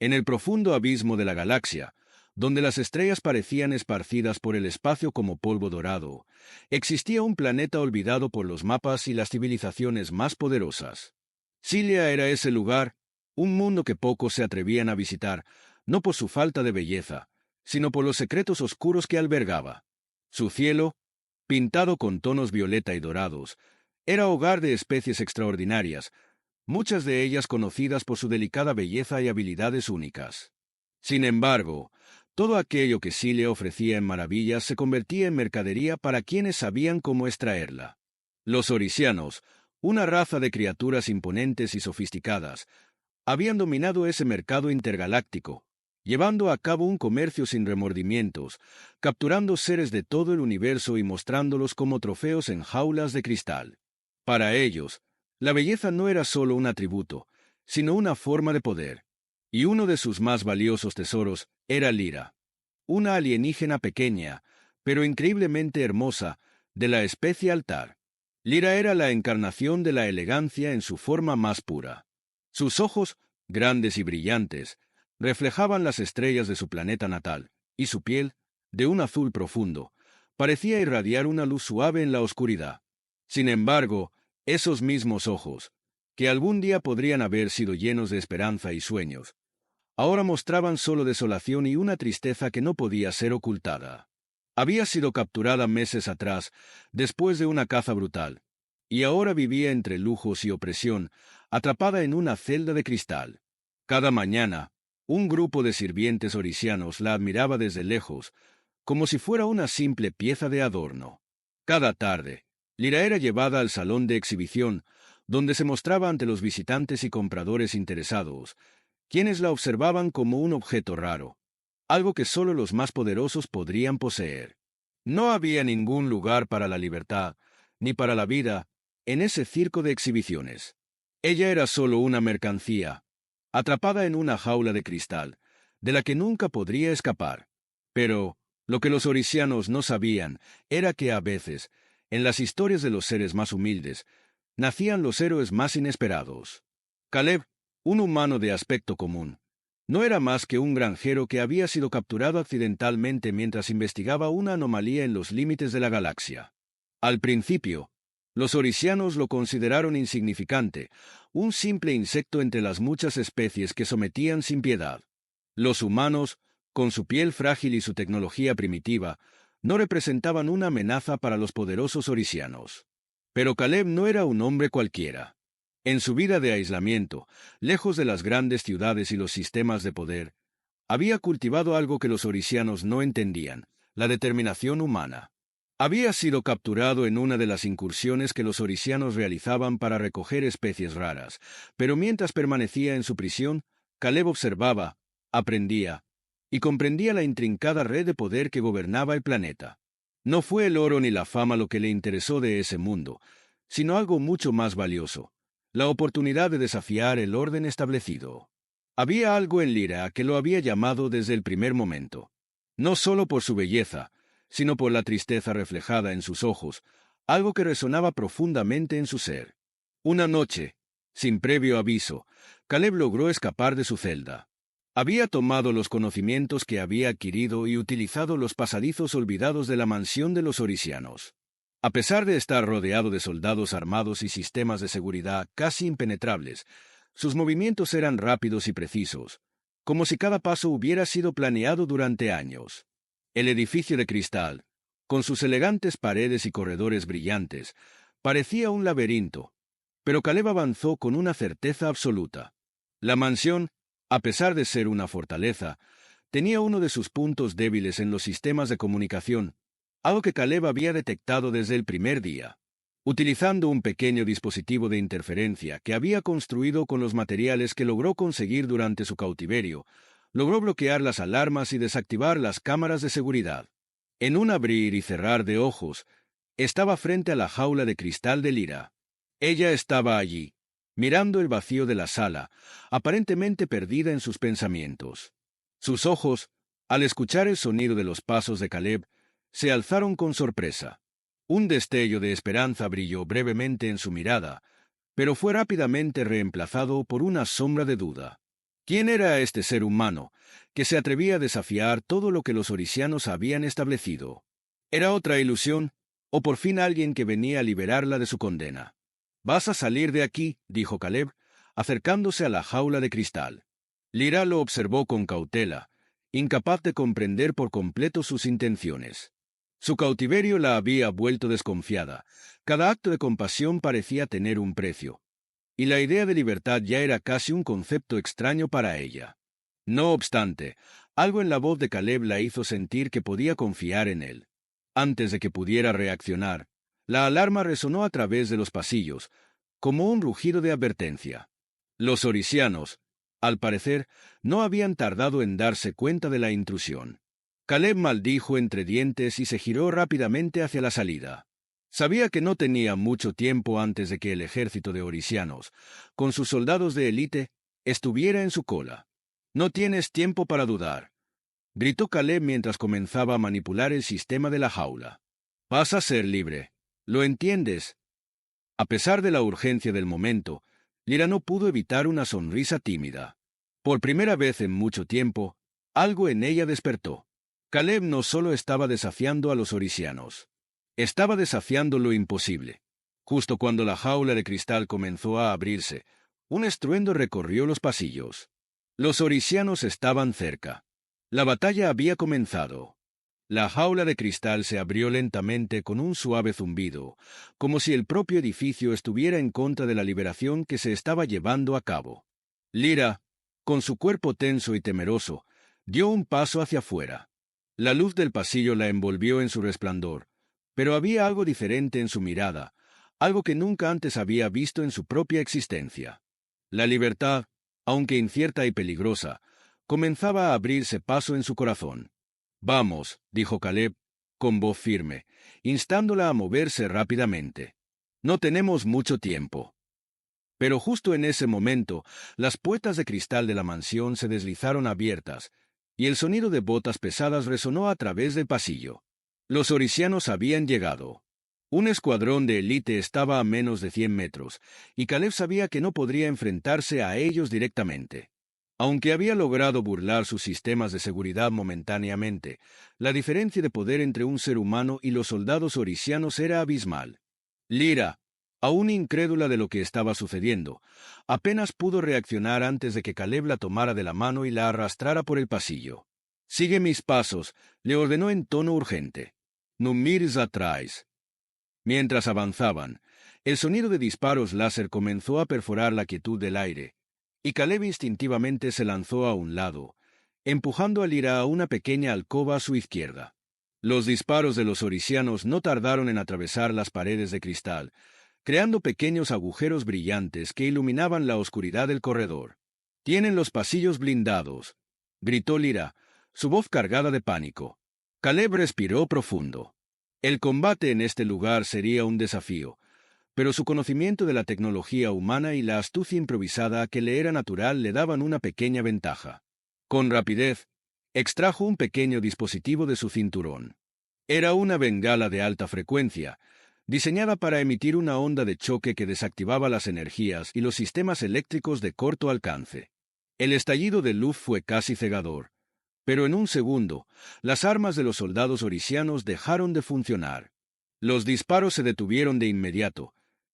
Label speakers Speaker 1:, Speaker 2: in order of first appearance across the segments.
Speaker 1: En el profundo abismo de la galaxia, donde las estrellas parecían esparcidas por el espacio como polvo dorado, existía un planeta olvidado por los mapas y las civilizaciones más poderosas. Cilia era ese lugar, un mundo que pocos se atrevían a visitar, no por su falta de belleza, sino por los secretos oscuros que albergaba. Su cielo, pintado con tonos violeta y dorados, era hogar de especies extraordinarias, muchas de ellas conocidas por su delicada belleza y habilidades únicas. Sin embargo, todo aquello que Cilia ofrecía en maravillas se convertía en mercadería para quienes sabían cómo extraerla. Los oricianos, una raza de criaturas imponentes y sofisticadas, habían dominado ese mercado intergaláctico, llevando a cabo un comercio sin remordimientos, capturando seres de todo el universo y mostrándolos como trofeos en jaulas de cristal. Para ellos, la belleza no era solo un atributo, sino una forma de poder, y uno de sus más valiosos tesoros era Lyra, una alienígena pequeña, pero increíblemente hermosa, de la especie Altar. Lyra era la encarnación de la elegancia en su forma más pura. Sus ojos, grandes y brillantes, reflejaban las estrellas de su planeta natal, y su piel, de un azul profundo, parecía irradiar una luz suave en la oscuridad. Sin embargo, esos mismos ojos, que algún día podrían haber sido llenos de esperanza y sueños, ahora mostraban solo desolación y una tristeza que no podía ser ocultada. Había sido capturada meses atrás, después de una caza brutal, y ahora vivía entre lujos y opresión, atrapada en una celda de cristal. Cada mañana, un grupo de sirvientes oricianos la admiraba desde lejos, como si fuera una simple pieza de adorno. Cada tarde, Lyra era llevada al salón de exhibición, donde se mostraba ante los visitantes y compradores interesados, quienes la observaban como un objeto raro, algo que solo los más poderosos podrían poseer. No había ningún lugar para la libertad, ni para la vida, en ese circo de exhibiciones. Ella era solo una mercancía, atrapada en una jaula de cristal, de la que nunca podría escapar. Pero, lo que los oricianos no sabían era que a veces, en las historias de los seres más humildes, nacían los héroes más inesperados. Caleb, un humano de aspecto común, no era más que un granjero que había sido capturado accidentalmente mientras investigaba una anomalía en los límites de la galaxia. Al principio, los oricianos lo consideraron insignificante, un simple insecto entre las muchas especies que sometían sin piedad. Los humanos, con su piel frágil y su tecnología primitiva, no representaban una amenaza para los poderosos oricianos. Pero Caleb no era un hombre cualquiera. En su vida de aislamiento, lejos de las grandes ciudades y los sistemas de poder, había cultivado algo que los oricianos no entendían: la determinación humana. Había sido capturado en una de las incursiones que los oricianos realizaban para recoger especies raras, pero mientras permanecía en su prisión, Caleb observaba, aprendía y comprendía la intrincada red de poder que gobernaba el planeta. No fue el oro ni la fama lo que le interesó de ese mundo, sino algo mucho más valioso: la oportunidad de desafiar el orden establecido. Había algo en Lyra que lo había llamado desde el primer momento, no solo por su belleza, sino por la tristeza reflejada en sus ojos, algo que resonaba profundamente en su ser. Una noche, sin previo aviso, Caleb logró escapar de su celda. Había tomado los conocimientos que había adquirido y utilizado los pasadizos olvidados de la mansión de los oricianos. A pesar de estar rodeado de soldados armados y sistemas de seguridad casi impenetrables, sus movimientos eran rápidos y precisos, como si cada paso hubiera sido planeado durante años. El edificio de cristal, con sus elegantes paredes y corredores brillantes, parecía un laberinto, pero Caleb avanzó con una certeza absoluta. La mansión, a pesar de ser una fortaleza, tenía uno de sus puntos débiles en los sistemas de comunicación, algo que Caleb había detectado desde el primer día. Utilizando un pequeño dispositivo de interferencia que había construido con los materiales que logró conseguir durante su cautiverio, logró bloquear las alarmas y desactivar las cámaras de seguridad. En un abrir y cerrar de ojos, estaba frente a la jaula de cristal de Lyra. Ella estaba allí, mirando el vacío de la sala, aparentemente perdida en sus pensamientos. Sus ojos, al escuchar el sonido de los pasos de Caleb, se alzaron con sorpresa. Un destello de esperanza brilló brevemente en su mirada, pero fue rápidamente reemplazado por una sombra de duda. ¿Quién era este ser humano que se atrevía a desafiar todo lo que los orisianos habían establecido? ¿Era otra ilusión, o por fin alguien que venía a liberarla de su condena? «Vas a salir de aquí», dijo Caleb, acercándose a la jaula de cristal. Lyra lo observó con cautela, incapaz de comprender por completo sus intenciones. Su cautiverio la había vuelto desconfiada. Cada acto de compasión parecía tener un precio, y la idea de libertad ya era casi un concepto extraño para ella. No obstante, algo en la voz de Caleb la hizo sentir que podía confiar en él. Antes de que pudiera reaccionar, la alarma resonó a través de los pasillos, como un rugido de advertencia. Los orisianos, al parecer, no habían tardado en darse cuenta de la intrusión. Caleb maldijo entre dientes y se giró rápidamente hacia la salida. Sabía que no tenía mucho tiempo antes de que el ejército de orisianos, con sus soldados de élite, estuviera en su cola. «No tienes tiempo para dudar», gritó Caleb mientras comenzaba a manipular el sistema de la jaula. «Vas a ser libre. ¿Lo entiendes?» A pesar de la urgencia del momento, Lyra no pudo evitar una sonrisa tímida. Por primera vez en mucho tiempo, algo en ella despertó. Caleb no solo estaba desafiando a los orisianos. Estaba desafiando lo imposible. Justo cuando la jaula de cristal comenzó a abrirse, un estruendo recorrió los pasillos. Los orisianos estaban cerca. La batalla había comenzado. La jaula de cristal se abrió lentamente con un suave zumbido, como si el propio edificio estuviera en contra de la liberación que se estaba llevando a cabo. Lyra, con su cuerpo tenso y temeroso, dio un paso hacia afuera. La luz del pasillo la envolvió en su resplandor, pero había algo diferente en su mirada, algo que nunca antes había visto en su propia existencia. La libertad, aunque incierta y peligrosa, comenzaba a abrirse paso en su corazón. «Vamos», dijo Caleb, con voz firme, instándola a moverse rápidamente. «No tenemos mucho tiempo». Pero justo en ese momento, las puertas de cristal de la mansión se deslizaron abiertas, y el sonido de botas pesadas resonó a través del pasillo. Los orisianos habían llegado. Un escuadrón de élite estaba a menos de 100 metros, y Caleb sabía que no podría enfrentarse a ellos directamente. Aunque había logrado burlar sus sistemas de seguridad momentáneamente, la diferencia de poder entre un ser humano y los soldados orisianos era abismal. Lyra, aún incrédula de lo que estaba sucediendo, apenas pudo reaccionar antes de que Caleb la tomara de la mano y la arrastrara por el pasillo. «Sigue mis pasos», le ordenó en tono urgente. «No mires atrás». Mientras avanzaban, el sonido de disparos láser comenzó a perforar la quietud del aire, y Caleb instintivamente se lanzó a un lado, empujando a Lyra a una pequeña alcoba a su izquierda. Los disparos de los orisianos no tardaron en atravesar las paredes de cristal, creando pequeños agujeros brillantes que iluminaban la oscuridad del corredor. «Tienen los pasillos blindados», gritó Lyra, su voz cargada de pánico. Caleb respiró profundo. El combate en este lugar sería un desafío, pero su conocimiento de la tecnología humana y la astucia improvisada que le era natural le daban una pequeña ventaja. Con rapidez, extrajo un pequeño dispositivo de su cinturón. Era una bengala de alta frecuencia, diseñada para emitir una onda de choque que desactivaba las energías y los sistemas eléctricos de corto alcance. El estallido de luz fue casi cegador, pero en un segundo, las armas de los soldados orisianos dejaron de funcionar. Los disparos se detuvieron de inmediato,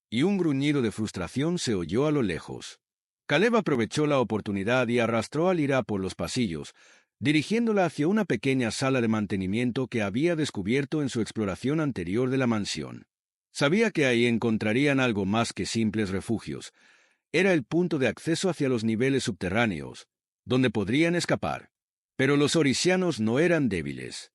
Speaker 1: y un gruñido de frustración se oyó a lo lejos. Caleb aprovechó la oportunidad y arrastró a Lyra por los pasillos, dirigiéndola hacia una pequeña sala de mantenimiento que había descubierto en su exploración anterior de la mansión. Sabía que ahí encontrarían algo más que simples refugios. Era el punto de acceso hacia los niveles subterráneos, donde podrían escapar. Pero los orisianos no eran débiles,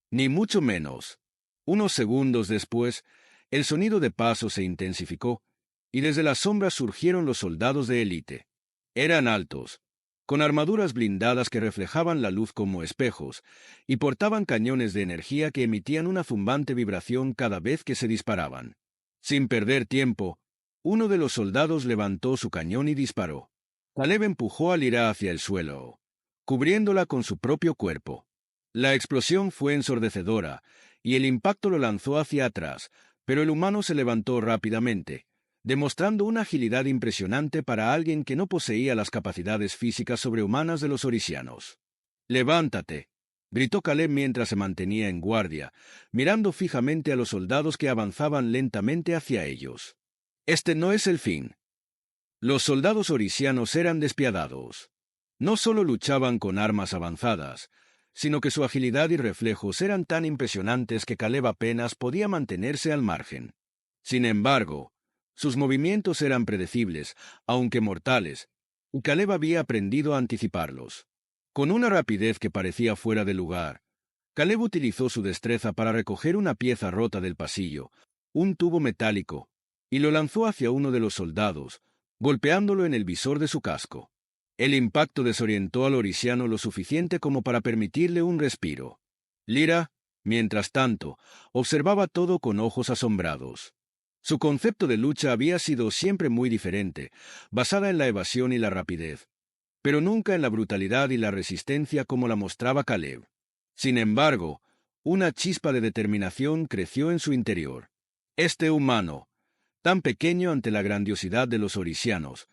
Speaker 1: ni mucho menos. Unos segundos después, el sonido de pasos se intensificó, y desde las sombras surgieron los soldados de élite. Eran altos, con armaduras blindadas que reflejaban la luz como espejos, y portaban cañones de energía que emitían una zumbante vibración cada vez que se disparaban. Sin perder tiempo, uno de los soldados levantó su cañón y disparó. Caleb empujó a Lyra hacia el suelo, cubriéndola con su propio cuerpo. La explosión fue ensordecedora, y el impacto lo lanzó hacia atrás, pero el humano se levantó rápidamente, demostrando una agilidad impresionante para alguien que no poseía las capacidades físicas sobrehumanas de los orisianos. «¡Levántate!», gritó Caleb mientras se mantenía en guardia, mirando fijamente a los soldados que avanzaban lentamente hacia ellos. «Este no es el fin». Los soldados orisianos eran despiadados. No solo luchaban con armas avanzadas, sino que su agilidad y reflejos eran tan impresionantes que Caleb apenas podía mantenerse al margen. Sin embargo, sus movimientos eran predecibles, aunque mortales, y Caleb había aprendido a anticiparlos. Con una rapidez que parecía fuera de lugar, Caleb utilizó su destreza para recoger una pieza rota del pasillo, un tubo metálico, y lo lanzó hacia uno de los soldados, golpeándolo en el visor de su casco. El impacto desorientó al orisiano lo suficiente como para permitirle un respiro. Lyra, mientras tanto, observaba todo con ojos asombrados. Su concepto de lucha había sido siempre muy diferente, basada en la evasión y la rapidez, pero nunca en la brutalidad y la resistencia como la mostraba Caleb. Sin embargo, una chispa de determinación creció en su interior. Este humano, tan pequeño ante la grandiosidad de los orisianos,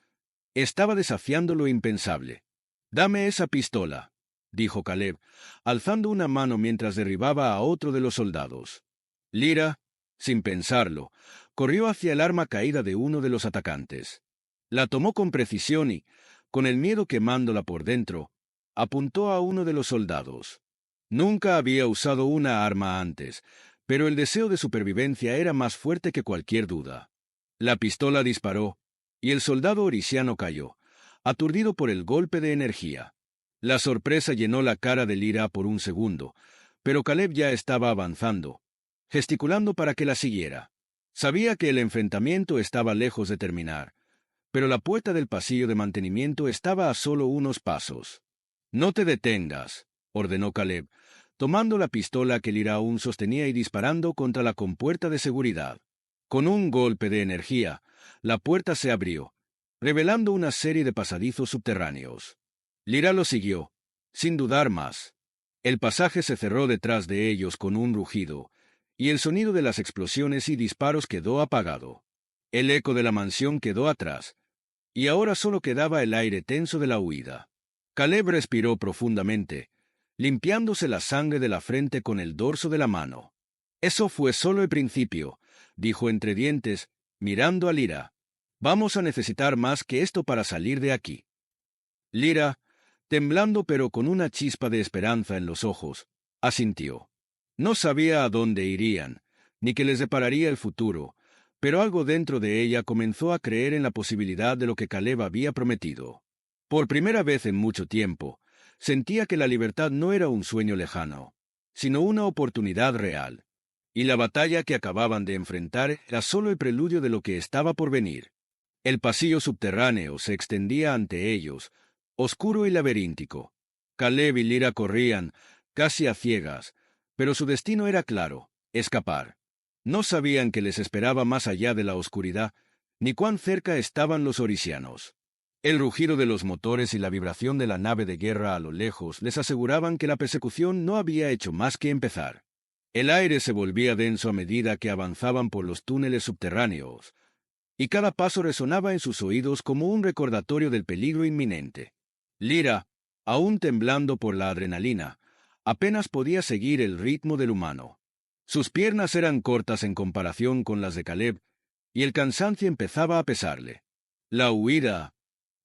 Speaker 1: estaba desafiando lo impensable. «Dame esa pistola», dijo Caleb, alzando una mano mientras derribaba a otro de los soldados. Lyra, sin pensarlo, corrió hacia el arma caída de uno de los atacantes. La tomó con precisión y, con el miedo quemándola por dentro, apuntó a uno de los soldados. Nunca había usado una arma antes, pero el deseo de supervivencia era más fuerte que cualquier duda. La pistola disparó, y el soldado orisiano cayó, aturdido por el golpe de energía. La sorpresa llenó la cara de Lyra por un segundo, pero Caleb ya estaba avanzando, gesticulando para que la siguiera. Sabía que el enfrentamiento estaba lejos de terminar, pero la puerta del pasillo de mantenimiento estaba a solo unos pasos. «No te detengas», ordenó Caleb, tomando la pistola que Lyra aún sostenía y disparando contra la compuerta de seguridad. Con un golpe de energía, la puerta se abrió, revelando una serie de pasadizos subterráneos. Lyra lo siguió, sin dudar más. El pasaje se cerró detrás de ellos con un rugido, y el sonido de las explosiones y disparos quedó apagado. El eco de la mansión quedó atrás, y ahora solo quedaba el aire tenso de la huida. Caleb respiró profundamente, limpiándose la sangre de la frente con el dorso de la mano. «Eso fue solo el principio», dijo entre dientes, mirando a Lyra. «Vamos a necesitar más que esto para salir de aquí». Lyra, temblando pero con una chispa de esperanza en los ojos, asintió. No sabía a dónde irían, ni qué les depararía el futuro, pero algo dentro de ella comenzó a creer en la posibilidad de lo que Caleb había prometido. Por primera vez en mucho tiempo, sentía que la libertad no era un sueño lejano, sino una oportunidad real, y la batalla que acababan de enfrentar era solo el preludio de lo que estaba por venir. El pasillo subterráneo se extendía ante ellos, oscuro y laberíntico. Caleb y Lyra corrían, casi a ciegas, pero su destino era claro: escapar. No sabían qué les esperaba más allá de la oscuridad, ni cuán cerca estaban los orisianos. El rugido de los motores y la vibración de la nave de guerra a lo lejos les aseguraban que la persecución no había hecho más que empezar. El aire se volvía denso a medida que avanzaban por los túneles subterráneos, y cada paso resonaba en sus oídos como un recordatorio del peligro inminente. Lyra, aún temblando por la adrenalina, apenas podía seguir el ritmo del humano. Sus piernas eran cortas en comparación con las de Caleb, y el cansancio empezaba a pesarle. La huida,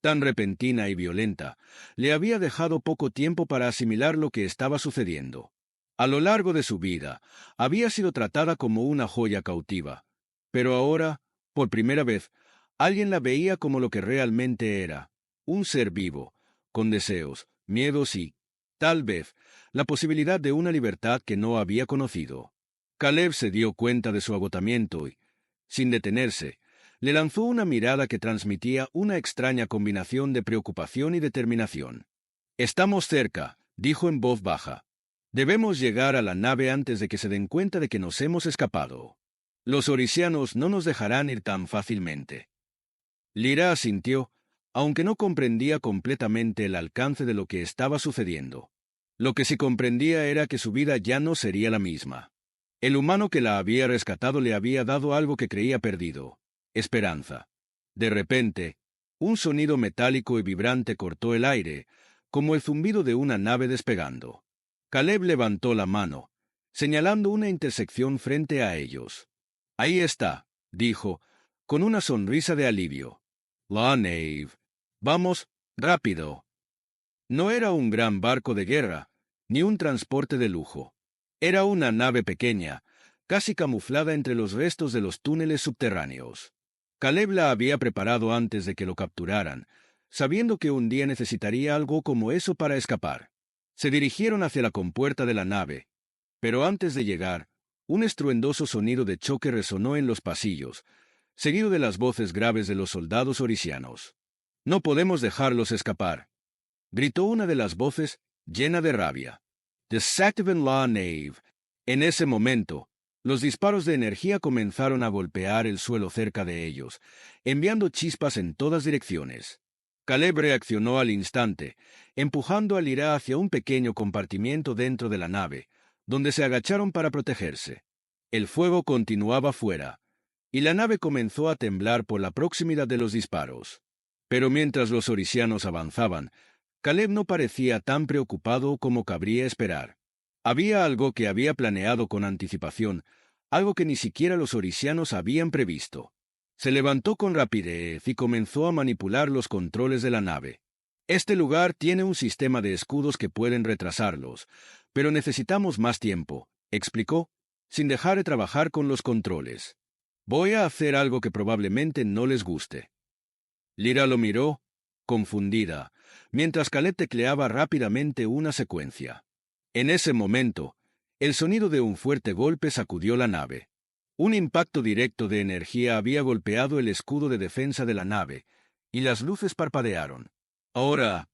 Speaker 1: tan repentina y violenta, le había dejado poco tiempo para asimilar lo que estaba sucediendo. A lo largo de su vida, había sido tratada como una joya cautiva, pero ahora, por primera vez, alguien la veía como lo que realmente era: un ser vivo, con deseos, miedos y, tal vez, la posibilidad de una libertad que no había conocido. Caleb se dio cuenta de su agotamiento y, sin detenerse, le lanzó una mirada que transmitía una extraña combinación de preocupación y determinación. «Estamos cerca», dijo en voz baja. «Debemos llegar a la nave antes de que se den cuenta de que nos hemos escapado. Los orisianos no nos dejarán ir tan fácilmente». Lyra asintió, aunque no comprendía completamente el alcance de lo que estaba sucediendo. Lo que sí comprendía era que su vida ya no sería la misma. El humano que la había rescatado le había dado algo que creía perdido: esperanza. De repente, un sonido metálico y vibrante cortó el aire, como el zumbido de una nave despegando. Caleb levantó la mano, señalando una intersección frente a ellos. Ahí está, dijo, con una sonrisa de alivio. La nave. Vamos, rápido. No era un gran barco de guerra, ni un transporte de lujo. Era una nave pequeña, casi camuflada entre los restos de los túneles subterráneos. Caleb la había preparado antes de que lo capturaran, sabiendo que un día necesitaría algo como eso para escapar. Se dirigieron hacia la compuerta de la nave, pero antes de llegar, un estruendoso sonido de choque resonó en los pasillos, seguido de las voces graves de los soldados orisianos. «No podemos dejarlos escapar», gritó una de las voces, llena de rabia. «Desactiven la nave». En ese momento, los disparos de energía comenzaron a golpear el suelo cerca de ellos, enviando chispas en todas direcciones. Caleb reaccionó al instante, empujando a Lyra hacia un pequeño compartimiento dentro de la nave, donde se agacharon para protegerse. El fuego continuaba fuera, y la nave comenzó a temblar por la proximidad de los disparos. Pero mientras los orisianos avanzaban, Caleb no parecía tan preocupado como cabría esperar. Había algo que había planeado con anticipación, algo que ni siquiera los orisianos habían previsto. Se levantó con rapidez y comenzó a manipular los controles de la nave. «Este lugar tiene un sistema de escudos que pueden retrasarlos, pero necesitamos más tiempo», explicó, sin dejar de trabajar con los controles. «Voy a hacer algo que probablemente no les guste». Lyra lo miró, confundida, mientras Caleb tecleaba rápidamente una secuencia. En ese momento, el sonido de un fuerte golpe sacudió la nave. Un impacto directo de energía había golpeado el escudo de defensa de la nave, y las luces parpadearon. «Ahora»,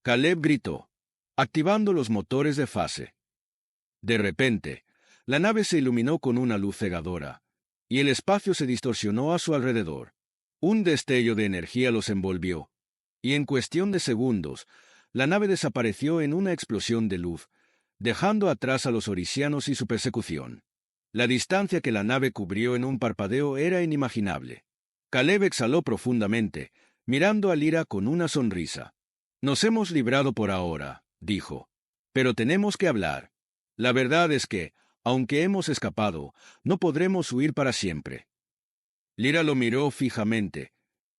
Speaker 1: Caleb gritó, activando los motores de fase. De repente, la nave se iluminó con una luz cegadora, y el espacio se distorsionó a su alrededor. Un destello de energía los envolvió, y en cuestión de segundos, la nave desapareció en una explosión de luz, dejando atrás a los orisianos y su persecución. La distancia que la nave cubrió en un parpadeo era inimaginable. Caleb exhaló profundamente, mirando a Lyra con una sonrisa. «Nos hemos librado por ahora», dijo, «pero tenemos que hablar. La verdad es que, aunque hemos escapado, no podremos huir para siempre». Lyra lo miró fijamente,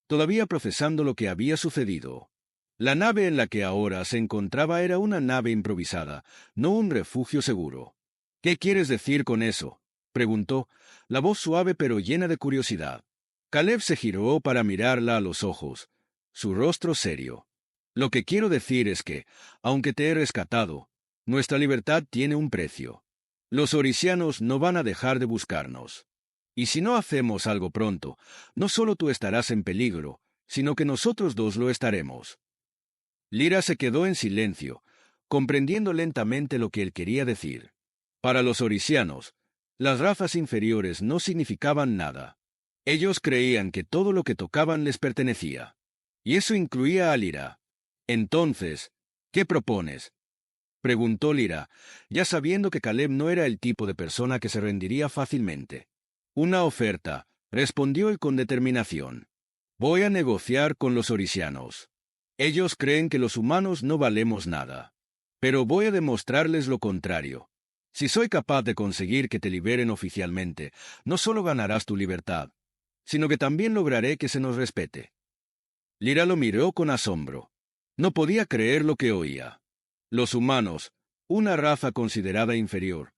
Speaker 1: todavía procesando lo que había sucedido. La nave en la que ahora se encontraba era una nave improvisada, no un refugio seguro. «¿Qué quieres decir con eso?», preguntó, la voz suave pero llena de curiosidad. Caleb se giró para mirarla a los ojos, su rostro serio. «Lo que quiero decir es que, aunque te he rescatado, nuestra libertad tiene un precio. Los orisianos no van a dejar de buscarnos. Y si no hacemos algo pronto, no solo tú estarás en peligro, sino que nosotros dos lo estaremos». Lyra se quedó en silencio, comprendiendo lentamente lo que él quería decir. Para los orisianos, las razas inferiores no significaban nada. Ellos creían que todo lo que tocaban les pertenecía. Y eso incluía a Lyra. «Entonces, ¿qué propones?», preguntó Lyra, ya sabiendo que Caleb no era el tipo de persona que se rendiría fácilmente. «Una oferta», respondió él con determinación. «Voy a negociar con los orisianos. Ellos creen que los humanos no valemos nada. Pero voy a demostrarles lo contrario. Si soy capaz de conseguir que te liberen oficialmente, no solo ganarás tu libertad, sino que también lograré que se nos respete». Lyra lo miró con asombro. No podía creer lo que oía. Los humanos, una raza considerada inferior,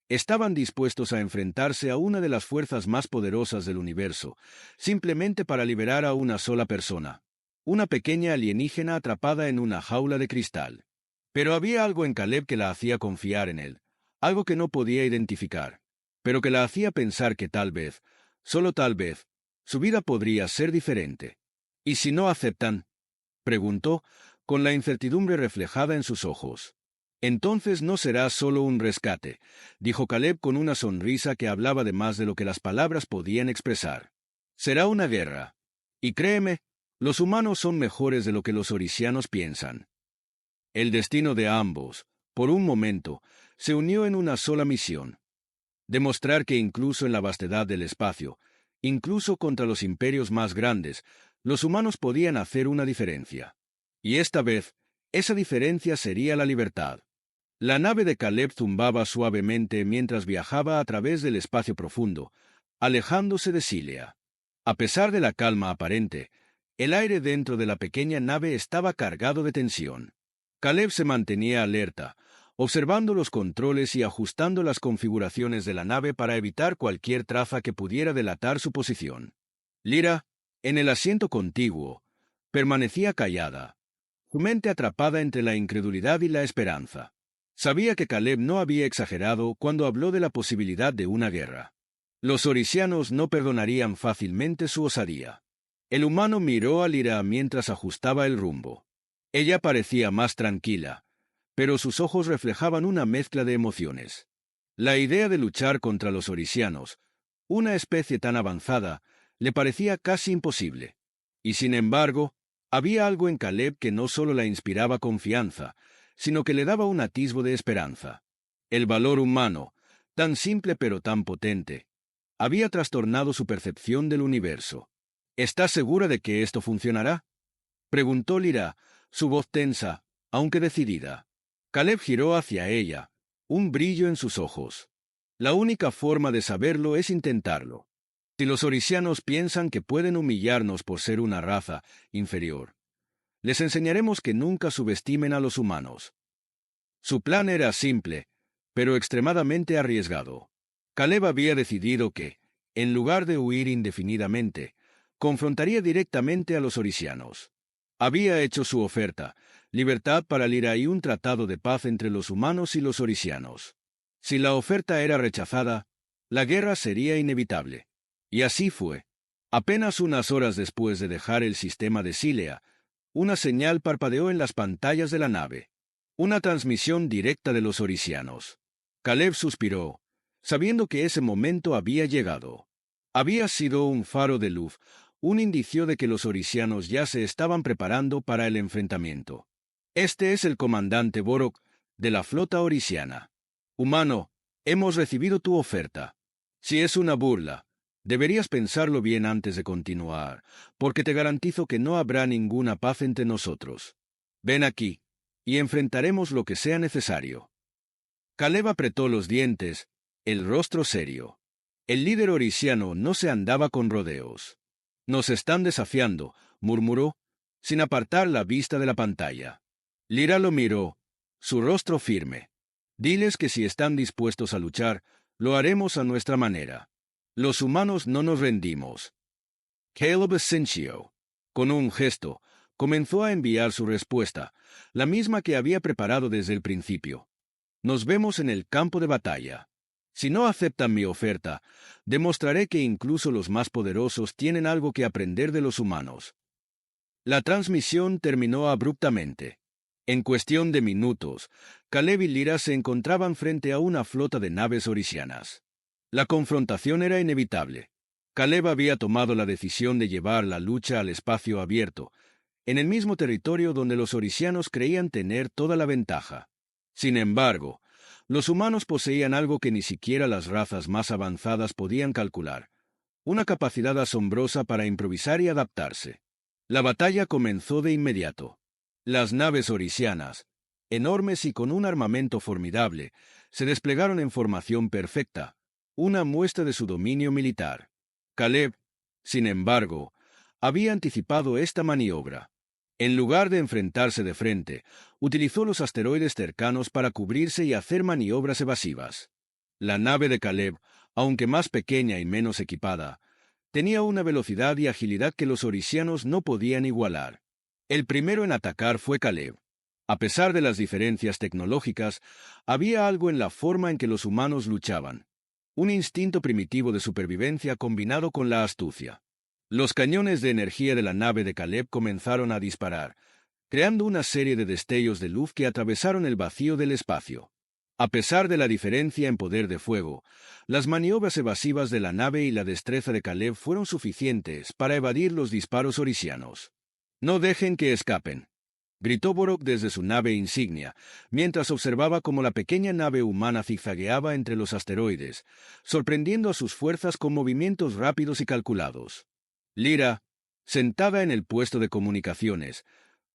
Speaker 1: estaban dispuestos a enfrentarse a una de las fuerzas más poderosas del universo, simplemente para liberar a una sola persona, una pequeña alienígena atrapada en una jaula de cristal. Pero había algo en Caleb que la hacía confiar en él, algo que no podía identificar, pero que la hacía pensar que tal vez, solo tal vez, su vida podría ser diferente. «¿Y si no aceptan?», preguntó, con la incertidumbre reflejada en sus ojos. «Entonces no será solo un rescate», dijo Caleb con una sonrisa que hablaba de más de lo que las palabras podían expresar. «Será una guerra. Y créeme, los humanos son mejores de lo que los orisianos piensan». El destino de ambos, por un momento, se unió en una sola misión: demostrar que incluso en la vastedad del espacio, Incluso contra los imperios más grandes, los humanos podían hacer una diferencia. Y esta vez, esa diferencia sería la libertad. La nave de Caleb zumbaba suavemente mientras viajaba a través del espacio profundo, alejándose de Silea. A pesar de la calma aparente, el aire dentro de la pequeña nave estaba cargado de tensión. Caleb se mantenía alerta, observando los controles y ajustando las configuraciones de la nave para evitar cualquier traza que pudiera delatar su posición. Lyra, en el asiento contiguo, permanecía callada, su mente atrapada entre la incredulidad y la esperanza. Sabía que Caleb no había exagerado cuando habló de la posibilidad de una guerra. Los orisianos no perdonarían fácilmente su osadía. El humano miró a Lyra mientras ajustaba el rumbo. Ella parecía más tranquila, pero sus ojos reflejaban una mezcla de emociones. La idea de luchar contra los orisianos, una especie tan avanzada, le parecía casi imposible. Y sin embargo, había algo en Caleb que no solo la inspiraba confianza, sino que le daba un atisbo de esperanza. El valor humano, tan simple pero tan potente, había trastornado su percepción del universo. ¿Estás segura de que esto funcionará?, preguntó Lyra, su voz tensa, aunque decidida. Caleb giró hacia ella, un brillo en sus ojos. La única forma de saberlo es intentarlo. Si los orisianos piensan que pueden humillarnos por ser una raza inferior, les enseñaremos que nunca subestimen a los humanos. Su plan era simple, pero extremadamente arriesgado. Caleb había decidido que, en lugar de huir indefinidamente, confrontaría directamente a los orisianos. Había hecho su oferta, libertad para Lyra y un tratado de paz entre los humanos y los orisianos. Si la oferta era rechazada, la guerra sería inevitable. Y así fue. Apenas unas horas después de dejar el sistema de Silea, una señal parpadeó en las pantallas de la nave. Una transmisión directa de los orisianos. Caleb suspiró, sabiendo que ese momento había llegado. Había sido un faro de luz, un indicio de que los orisianos ya se estaban preparando para el enfrentamiento. Este es el comandante Borok, de la flota orisiana. Humano, hemos recibido tu oferta. Si es una burla, deberías pensarlo bien antes de continuar, porque te garantizo que no habrá ninguna paz entre nosotros. Ven aquí, y enfrentaremos lo que sea necesario. Caleb apretó los dientes, el rostro serio. El líder orisiano no se andaba con rodeos. Nos están desafiando, murmuró, sin apartar la vista de la pantalla. Lyra lo miró, su rostro firme. Diles que si están dispuestos a luchar, lo haremos a nuestra manera. Los humanos no nos rendimos. Caleb Sinchio, con un gesto, comenzó a enviar su respuesta, la misma que había preparado desde el principio. Nos vemos en el campo de batalla. Si no aceptan mi oferta, demostraré que incluso los más poderosos tienen algo que aprender de los humanos. La transmisión terminó abruptamente. En cuestión de minutos, Caleb y Lyra se encontraban frente a una flota de naves orisianas. La confrontación era inevitable. Caleb había tomado la decisión de llevar la lucha al espacio abierto, en el mismo territorio donde los orisianos creían tener toda la ventaja. Sin embargo, los humanos poseían algo que ni siquiera las razas más avanzadas podían calcular: una capacidad asombrosa para improvisar y adaptarse. La batalla comenzó de inmediato. Las naves orisianas, enormes y con un armamento formidable, se desplegaron en formación perfecta, una muestra de su dominio militar. Caleb, sin embargo, había anticipado esta maniobra. En lugar de enfrentarse de frente, utilizó los asteroides cercanos para cubrirse y hacer maniobras evasivas. La nave de Caleb, aunque más pequeña y menos equipada, tenía una velocidad y agilidad que los orisianos no podían igualar. El primero en atacar fue Caleb. A pesar de las diferencias tecnológicas, había algo en la forma en que los humanos luchaban. Un instinto primitivo de supervivencia combinado con la astucia. Los cañones de energía de la nave de Caleb comenzaron a disparar, creando una serie de destellos de luz que atravesaron el vacío del espacio. A pesar de la diferencia en poder de fuego, las maniobras evasivas de la nave y la destreza de Caleb fueron suficientes para evadir los disparos orisianos. No dejen que escapen. gritó Borok desde su nave insignia, mientras observaba cómo la pequeña nave humana zigzagueaba entre los asteroides, sorprendiendo a sus fuerzas con movimientos rápidos y calculados. Lyra, sentada en el puesto de comunicaciones,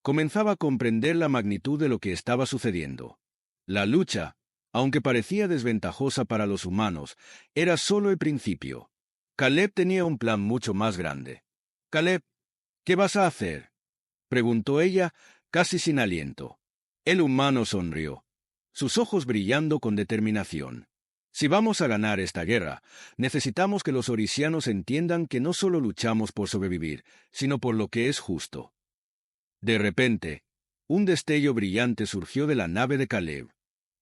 Speaker 1: comenzaba a comprender la magnitud de lo que estaba sucediendo. La lucha, aunque parecía desventajosa para los humanos, era solo el principio. Caleb tenía un plan mucho más grande. «Caleb, ¿qué vas a hacer?», preguntó ella, casi sin aliento. El humano sonrió, sus ojos brillando con determinación. «Si vamos a ganar esta guerra, necesitamos que los orisianos entiendan que no solo luchamos por sobrevivir, sino por lo que es justo». De repente, un destello brillante surgió de la nave de Caleb.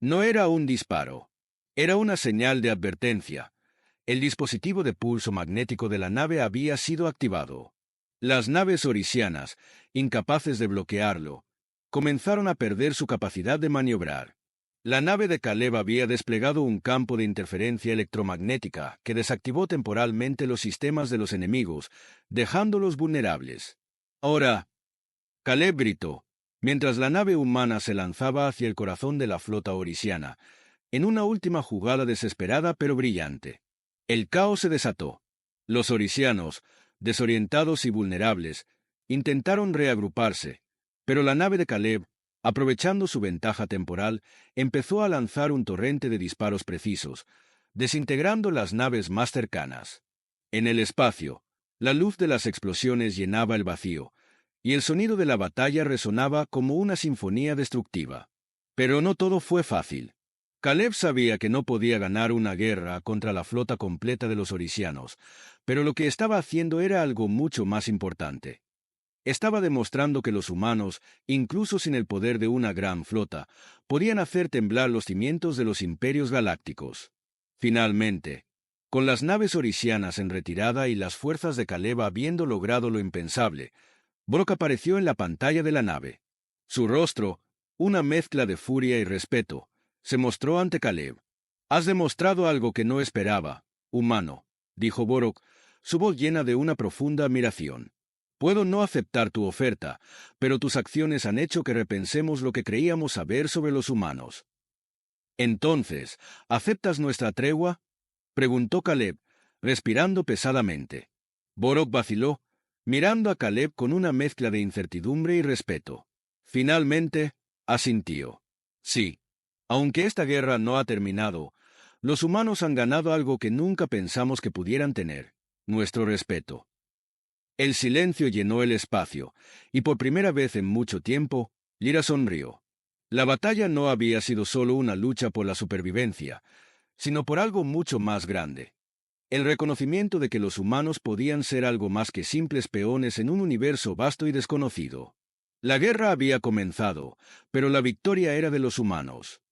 Speaker 1: No era un disparo, era una señal de advertencia. El dispositivo de pulso magnético de la nave había sido activado. Las naves orisianas, incapaces de bloquearlo, comenzaron a perder su capacidad de maniobrar. La nave de Caleb había desplegado un campo de interferencia electromagnética que desactivó temporalmente los sistemas de los enemigos, dejándolos vulnerables. «Ahora», Caleb gritó, mientras la nave humana se lanzaba hacia el corazón de la flota orisiana, en una última jugada desesperada pero brillante. El caos se desató. Los orisianos, desorientados y vulnerables, intentaron reagruparse, pero la nave de Caleb, aprovechando su ventaja temporal, empezó a lanzar un torrente de disparos precisos, desintegrando las naves más cercanas. En el espacio, la luz de las explosiones llenaba el vacío, y el sonido de la batalla resonaba como una sinfonía destructiva. Pero no todo fue fácil. Caleb sabía que no podía ganar una guerra contra la flota completa de los orisianos, pero lo que estaba haciendo era algo mucho más importante. Estaba demostrando que los humanos, incluso sin el poder de una gran flota, podían hacer temblar los cimientos de los imperios galácticos. Finalmente, con las naves orisianas en retirada y las fuerzas de Caleb habiendo logrado lo impensable, Borok apareció en la pantalla de la nave. Su rostro, una mezcla de furia y respeto, se mostró ante Caleb. «Has demostrado algo que no esperaba, humano», dijo Borok, su voz llena de una profunda admiración. «Puedo no aceptar tu oferta, pero tus acciones han hecho que repensemos lo que creíamos saber sobre los humanos». «Entonces, ¿aceptas nuestra tregua?», preguntó Caleb, respirando pesadamente. Borok vaciló, mirando a Caleb con una mezcla de incertidumbre y respeto. Finalmente, asintió. «Sí. Aunque esta guerra no ha terminado, los humanos han ganado algo que nunca pensamos que pudieran tener: nuestro respeto». El silencio llenó el espacio, y por primera vez en mucho tiempo, Lyra sonrió. La batalla no había sido solo una lucha por la supervivencia, sino por algo mucho más grande. El reconocimiento de que los humanos podían ser algo más que simples peones en un universo vasto y desconocido. La guerra había comenzado, pero la victoria era de los humanos.